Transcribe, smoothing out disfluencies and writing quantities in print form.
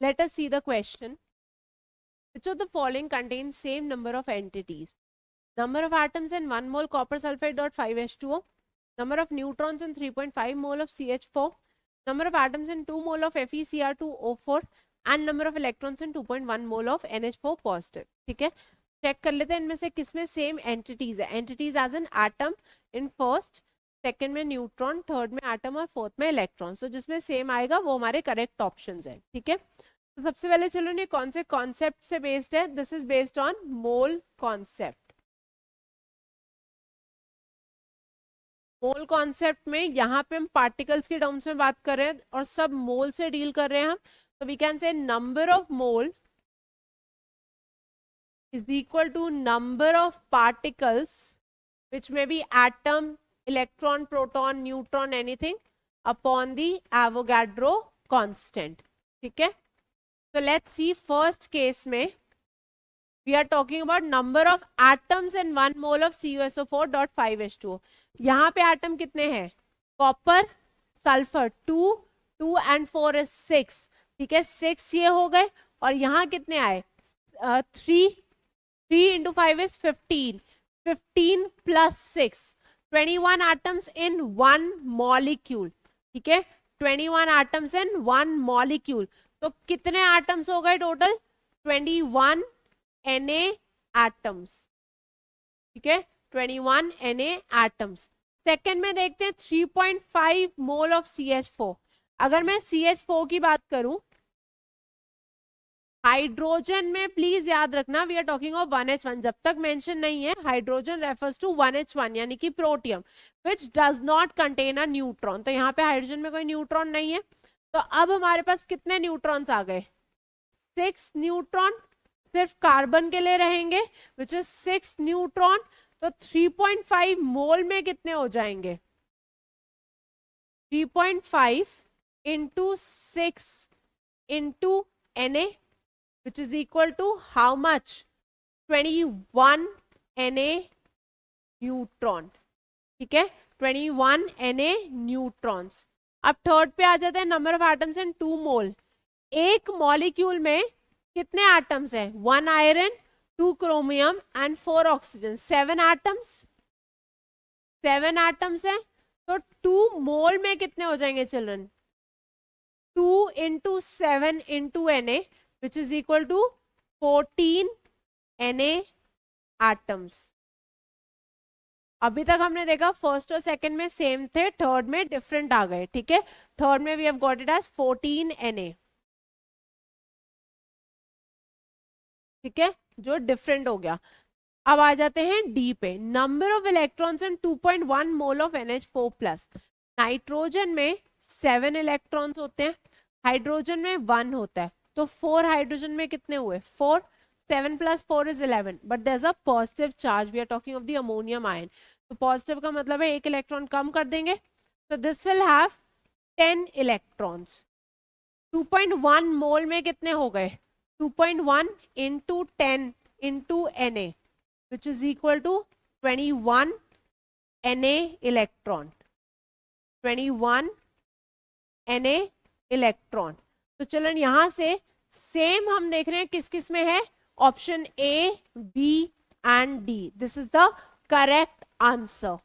Let us see the question. Which of the following contains same number of entities? Number of atoms in 1 mole copper sulfate dot 5H2O. Number of neutrons in 3.5 mole of CH4. Number of atoms in 2 mole of FeCr2O4 and number of electrons in 2.1 mole of NH4 positive. ठीक है, check कर लेते हैं इनमें से किसमें same entities है. Entities as an atom in first, second में न्यूट्रॉन, थर्ड में एटम और फोर्थ में इलेक्ट्रॉन. तो जिसमें सेम आएगा वो हमारे करेक्ट ऑप्शंस है. ठीक है, तो सबसे पहले चलो ये कौन से कॉन्सेप्ट से बेस्ड है. This is based on mole concept. Mole concept में यहाँ पे हम पार्टिकल्स के टर्म्स में बात कर रहे हैं और सब मोल से डील कर रहे हैं हम. तो we can say number of mole is equal to number of particles which may be atom, electron, proton, neutron, anything upon the Avogadro constant. ठीक है, so let's see first case में we are talking about number of atoms in 1 mole of CuSO4.5H2O. यहाँ पे atom कितने हैं? Copper, sulphur 2, 2 and 4 is 6. ठीक है, 6 ये हो गए और यहाँ कितने आए? 3 into 5 is 15. 15 plus 6, 21 atoms in one molecule. ठीक है, 21 atoms in one molecule. तो कितने atoms हो गए टोटल? 21 Na atoms. ठीक है, 21 Na atoms. सेकेंड में देखते हैं 3.5 मोल ऑफ CH4. अगर मैं CH4 की बात करूं, हाइड्रोजन में प्लीज याद रखना we are talking of 1H1. जब तक मेंशन नहीं है हाइड्रोजन रेफर्स टू 1H1 यानी कि protium which does not contain a neutron. तो यहाँ पे हाइड्रोजन में कोई न्यूट्रॉन नहीं है. तो अब हमारे पास कितने न्यूट्रॉन्स आ गए? 6 न्यूट्रॉन सिर्फ कार्बन के लिए रहेंगे विच इज 6 न्यूट्रॉन. तो 3.5 मोल में कितने हो जाएंगे? 3.5 into 6 into Na which is equal to how much? 21 Na neutron. ठीक है, 21 Na न्यूट्रॉन्स. अब थर्ड पे आ जाते हैं नंबर ऑफ एटम्स इन 2 मोल. एक मॉलिक्यूल में कितने एटम्स हैं? 1 iron, 2 chromium and 4 oxygen. 7 atoms. 7 atoms है. तो 2 मोल में कितने हो जाएंगे children? 2 into 7 into Na which is equal to 14 Na atoms. अभी तक हमने देखा फर्स्ट और सेकंड में सेम थे, थर्ड में डिफरेंट आ गए. ठीक है, थर्ड में we have got it as 14 Na. ठीक है, जो डिफरेंट हो गया. अब आ जाते हैं डी पे. Number of electrons in 2.1 mole of NH4 plus. Nitrogen में 7 इलेक्ट्रॉन्स होते हैं, हाइड्रोजन में 1 होता है. तो 4 हाइड्रोजन में कितने हुए? 4. 7 plus 4 is 11. But there's a positive charge. We are talking of the ammonium ion. तो पॉजिटिव का मतलब है एक इलेक्ट्रॉन कम कर देंगे. तो दिस विल हैव 10 इलेक्ट्रॉन्स. 2.1 मोल में कितने हो गए? 2.1 into 10 into Na which is equal to 21 Na electron. 21 Na electron. तो चलो यहां से सेम हम देख रहे हैं किस किस में है. Option A, B and D. This is the correct answer.